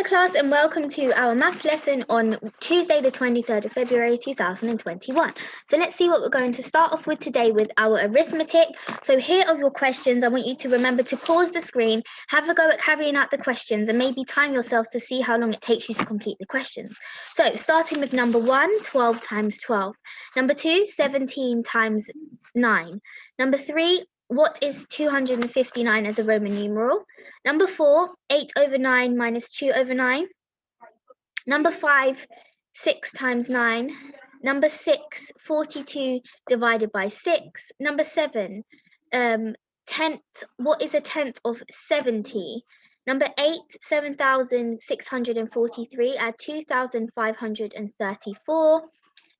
class, and welcome to our maths lesson on Tuesday the 23rd of February 2021. So let's see what we're going to start off with today with our arithmetic. So here are your questions. I want you to remember to pause the screen, have a go at carrying out the questions, and maybe time yourself to see how long it takes you to complete the questions. So starting with number 1, 12 times 12. Number 2, 17 times 9. Number 3, what is 259 as a Roman numeral? Number 4, 8 over 9 minus 2 over 9. Number 5, 6 times 9. Number 6, 42 divided by 6. Number 7, tenth. What is a tenth of 70? Number 8, 7,643 add 2,534.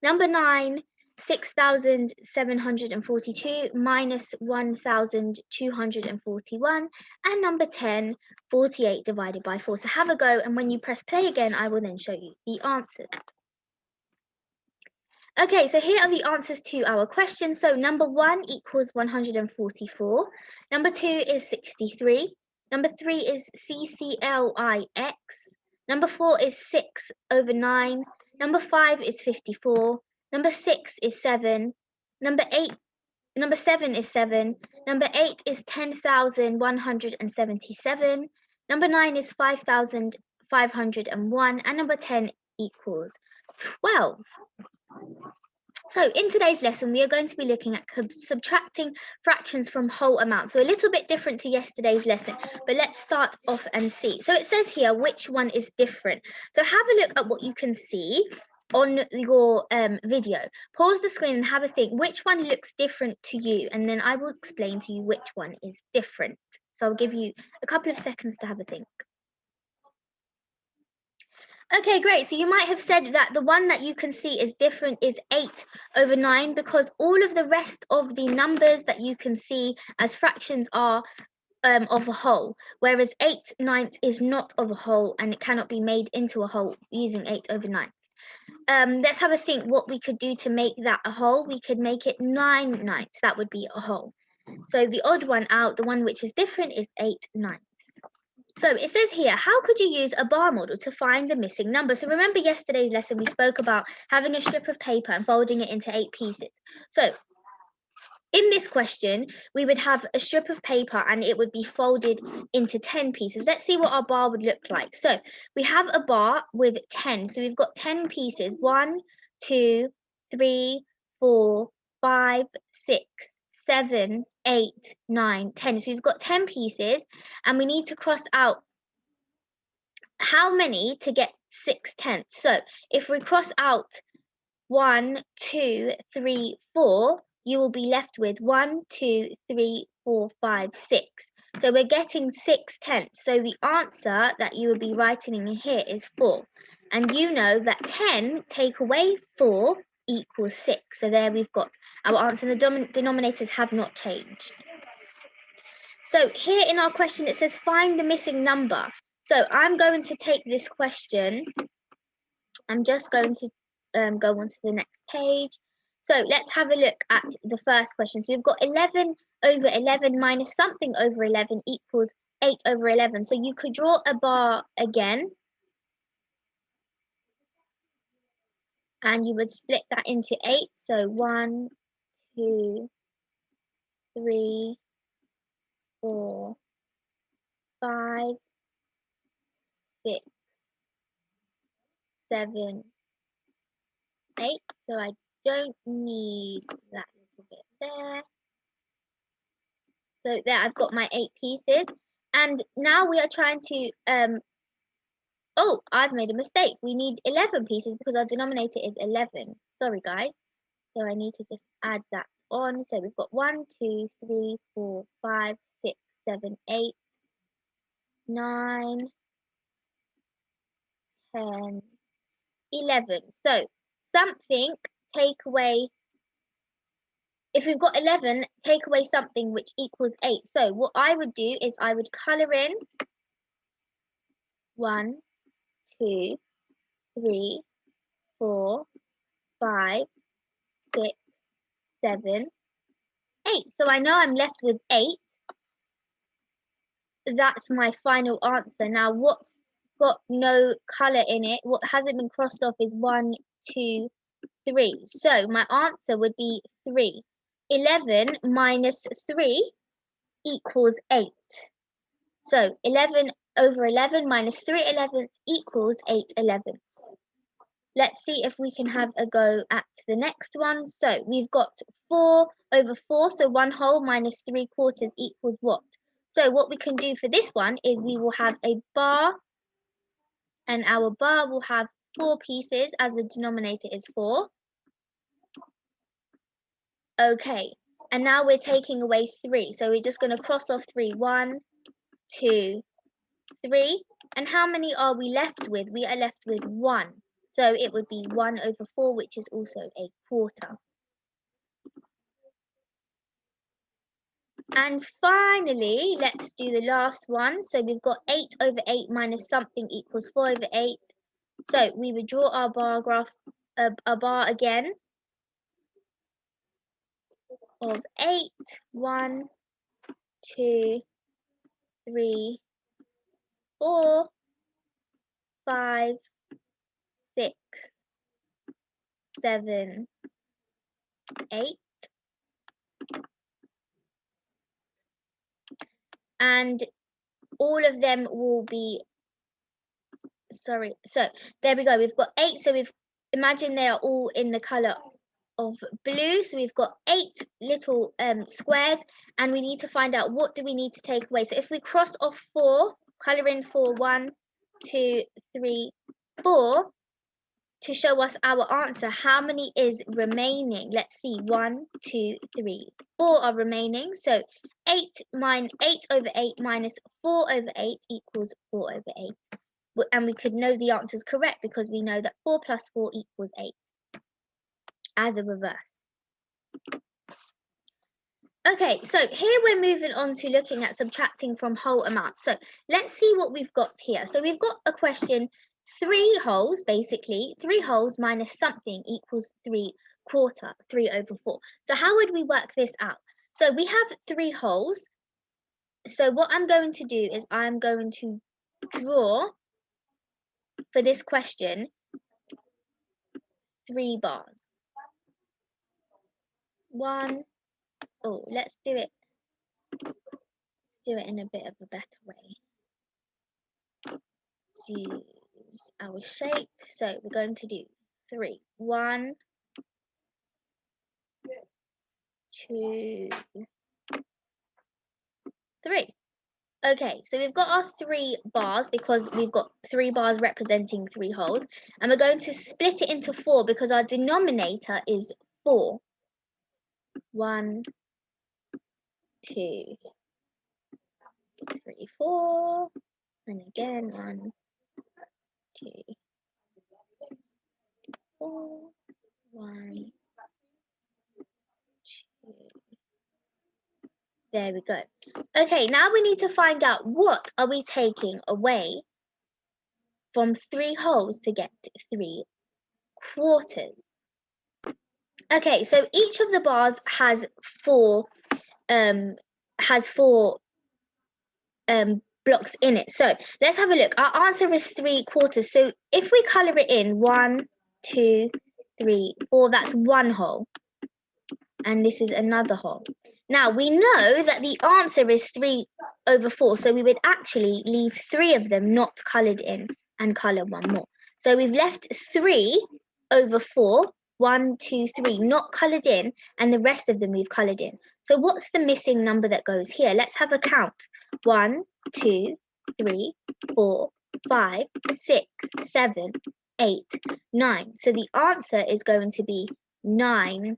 Number 9, 6,742 minus 1,241, and number 10, 48 divided by 4. So have a go, and when you press play again, I will then show you the answers. Okay, so here are the answers to our questions. So number 1 equals 144. Number 2 is 63. Number 3 is CCLIX. Number 4 is 6 over 9. Number 5 is 54. Number 6 is 7. Number 7 is 7. Number 8 is 10,177. Number 9 is 5,501. And number 10 equals 12. So in today's lesson, we are going to be looking at subtracting fractions from whole amounts. So a little bit different to yesterday's lesson, but let's start off and see. So it says here, which one is different? So have a look at what you can see on your video. Pause the screen and have a think. Which one looks different to you? And then I will explain to you which one is different. So I'll give you a couple of seconds to have a think. Okay, great. So you might have said that the one that you can see is different is 8 over 9 because all of the rest of the numbers that you can see as fractions are of a whole, whereas 8/9 is not of a whole and it cannot be made into a whole using 8 over 9. Let's have a think what we could do to make that a whole. We could make it 9/9. That would be a whole. So the odd one out, the one which is different, is 8/9. So it says here, how could you use a bar model to find the missing number? So remember yesterday's lesson, we spoke about having a strip of paper and folding it into 8 pieces. So in this question, we would have a strip of paper and it would be folded into 10 pieces. Let's see what our bar would look like. So we have a bar with 10. So we've got 10 pieces. 1, 2, 3, 4, 5, 6, 7, 8, 9, 10. So we've got 10 pieces and we need to cross out how many to get 6/10. So if we cross out 1, 2, 3, 4, you will be left with 1, 2, 3, 4, 5, 6. So we're getting 6/10. So the answer that you will be writing in here is 4. And you know that 10 take away 4 equals 6. So there we've got our answer. The denominators have not changed. So here in our question, it says find the missing number. So I'm going to take this question. I'm just going to go on to the next page. So let's have a look at the first question. So we've got 11 over 11 minus something over 11 equals 8 over 11. So you could draw a bar again. And you would split that into 8. So 1, 2, 3, 4, 5, 6, 7, 8. So I don't need that little bit there. So there I've got my 8 pieces. And now we are trying to, oh, I've made a mistake. We need 11 pieces because our denominator is 11. Sorry, guys. So I need to just add that on. So we've got 1, 2, 3, 4, 5, 6, 7, 8, 9, 10, 11. So something, take away, if we've got 11, take away something which equals 8. So what I would do is I would colour in 1, 2, 3, 4, 5, 6, 7, 8. So I know I'm left with 8. That's my final answer. Now, what's got no color in it. What hasn't been crossed off is 1, 2, 3. So my answer would be 3. 11 minus 3 equals 8. So 11 over 11 minus 3 elevenths equals 8 elevenths. Let's see if we can have a go at the next one. So we've got 4 over 4, so 1 whole minus 3/4 equals what? So what we can do for this one is we will have a bar, and our bar will have 4 pieces as the denominator is 4. Okay, and now we're taking away 3. So we're just going to cross off 3. 1, 2, 3. And how many are we left with? We are left with 1. So it would be 1 over 4, which is also a quarter. And finally, let's do the last one. So we've got 8 over 8 minus something equals 4 over 8. So we would draw our bar graph, a bar again of 8, 1, 2, 3, 4, 5, 6, 7, 8. And all of them will be, sorry, so there we go. We've got 8. So we've, imagine they are all in the color of blue. So we've got 8 little squares, and we need to find out what do we need to take away. So if we cross off 4, color in 4, 1, 2, 3, 4, to show us our answer, how many is remaining? Let's see, 1, 2, 3, 4 are remaining. So 8 over 8 minus 4 over 8 equals 4 over 8. And we could know the answer is correct because we know that 4 plus 4 equals 8 as a reverse. Okay, so here we're moving on to looking at subtracting from whole amounts. So let's see what we've got here. So we've got a question, 3 wholes, basically, 3 wholes minus something equals 3/4, 3 over 4. So how would we work this out? So we have 3 wholes. So what I'm going to do is I'm going to draw, for this question, 3 bars. 1, oh, let's do it in a bit of a better way. Let's use our shape. So we're going to do 3. 1, 2, 3. Okay, so we've got our 3 bars because we've got 3 bars representing 3 wholes. And we're going to split it into 4 because our denominator is 4. 1, 2, 3, 4. And again, 1, 2, 4. 1, 2. There we go. Okay, now we need to find out what are we taking away from 3 wholes to get 3/4. Okay, so each of the bars has 4 blocks in it. So let's have a look. Our answer is 3/4. So if we color it in 1, 2, 3, 4, that's 1 whole. And this is another whole. Now we know that the answer is 3 over 4. So we would actually leave 3 of them not colored in and color 1 more. So we've left 3 over 4, 1, 2, 3, not colored in, and the rest of them we've colored in. So what's the missing number that goes here? Let's have a count. 1, 2, 3, 4, 5, 6, 7, 8, 9. So the answer is going to be 9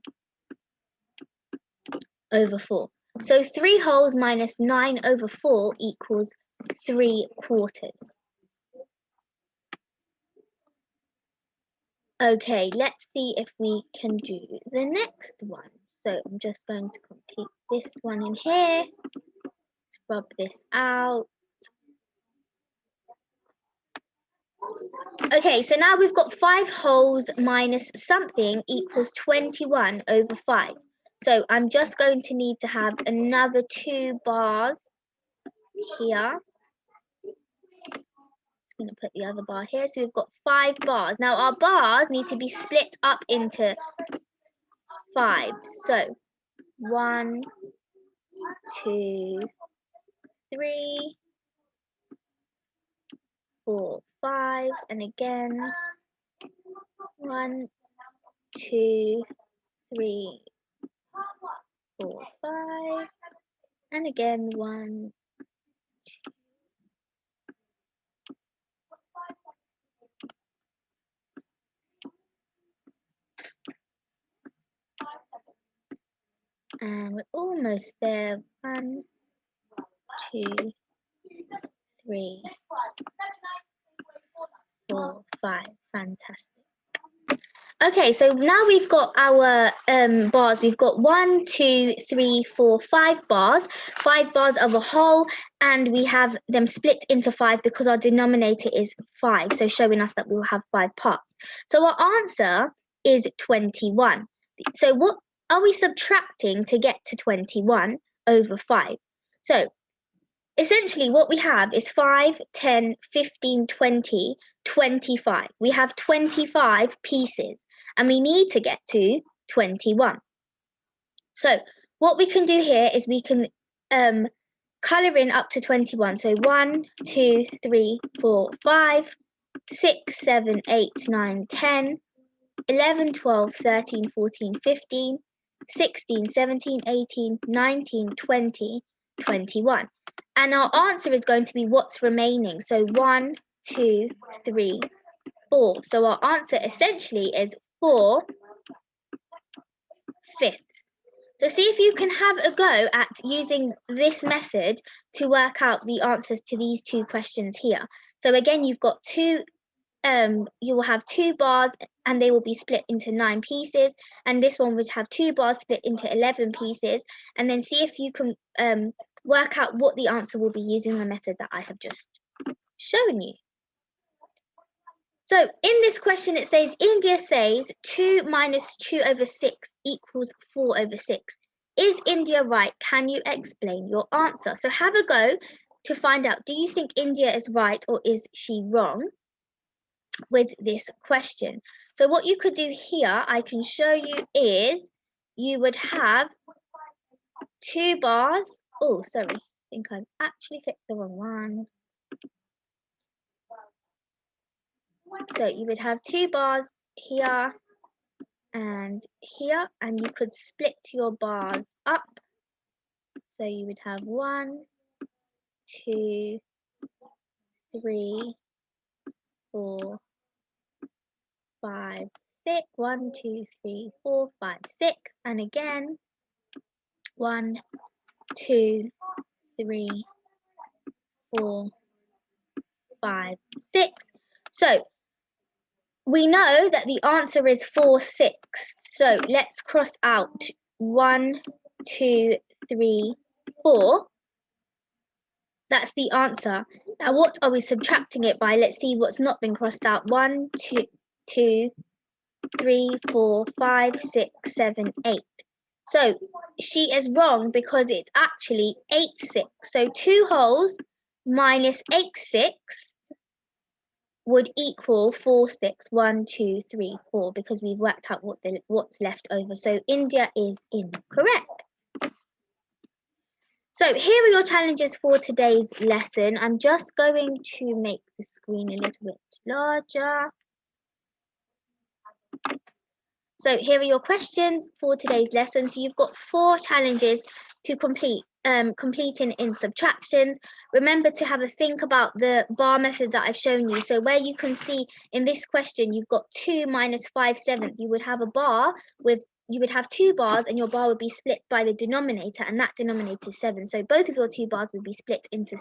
over 4. So 3 wholes minus 9 over 4 equals 3/4. Okay, let's see if we can do the next one. So I'm just going to complete this one in here. Let's rub this out. Okay, so now we've got 5 wholes minus something equals 21 over 5. So I'm just going to need to have another 2 bars here. going to put the other bar here. So we've got 5 bars. Now our bars need to be split up into 5. So 1, 2, 3, 4, 5, and again 1, 2, 3, 4, 5, and again 1. And we're almost there. 1, 2, 3, 4, 5. Fantastic. Okay, so now we've got our bars. We've got 1, 2, 3, 4, 5 bars. 5 bars of a whole, and we have them split into 5 because our denominator is 5, so showing us that we will have 5 parts. So our answer is 21. So what are we subtracting to get to 21 over 5? So essentially what we have is 5, 10, 15, 20, 25. We have 25 pieces and we need to get to 21. So what we can do here is we can colour in up to 21. So 1, 2, 3, 4, 5, 6, 7, 8, 9, 10, 11, 12, 13, 14, 15, 16, 17, 18, 19, 20, 21. And our answer is going to be what's remaining. So 1, 2, 3, 4. So our answer essentially is 4/5. So see if you can have a go at using this method to work out the answers to these 2 questions here. So again, you've got you will have 2 bars and they will be split into 9 pieces, and this one would have 2 bars split into 11 pieces, and then see if you can work out what the answer will be using the method that I have just shown you. So in this question it says India says 2 minus 2 over 6 equals 4 over 6. Is India right? Can you explain your answer? So have a go to find out, do you think India is right or is she wrong with this question? So what you could do here, I can show you, is you would have 2 bars. Oh, sorry, I think I've actually clicked the wrong one. So you would have 2 bars here and here, and you could split your bars up. So you would have 1, 2, 3, 4, 5, 6. 1, 2, 3, 4, 5, 6, and again 1, 2, 3, 4, 5, 6. So we know that the answer is 4/6. So let's cross out 1, 2, 3, 4. That's the answer. Now what are we subtracting it by? Let's see what's not been crossed out. 1, 2, 3, 4, 5, 6, 7, 8. So she is wrong because it's actually 8/6. So 2 wholes minus 8/6 would equal 4/6. 1, 2, 3, 4, because we've worked out what's left over. So India is incorrect. So here are your challenges for today's lesson. I'm just going to make the screen a little bit larger. So here are your questions for today's lesson. So you've got 4 challenges to complete, completing in subtractions. Remember to have a think about the bar method that I've shown you. So where you can see in this question, you've got 2 minus 5/7. You would have a bar with, you would have 2 bars and your bar would be split by the denominator, and that denominator is 7. So both of your 2 bars would be split into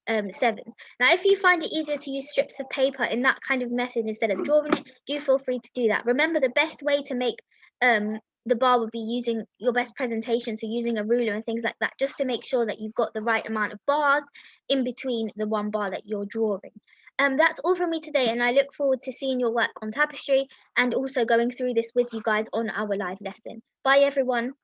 7s. Now, if you find it easier to use strips of paper in that kind of method instead of drawing it, do feel free to do that. Remember, the best way to make the bar would be using your best presentation, so using a ruler and things like that, just to make sure that you've got the right amount of bars in between the one bar that you're drawing. That's all from me today, and I look forward to seeing your work on Tapestry and also going through this with you guys on our live lesson. Bye, everyone.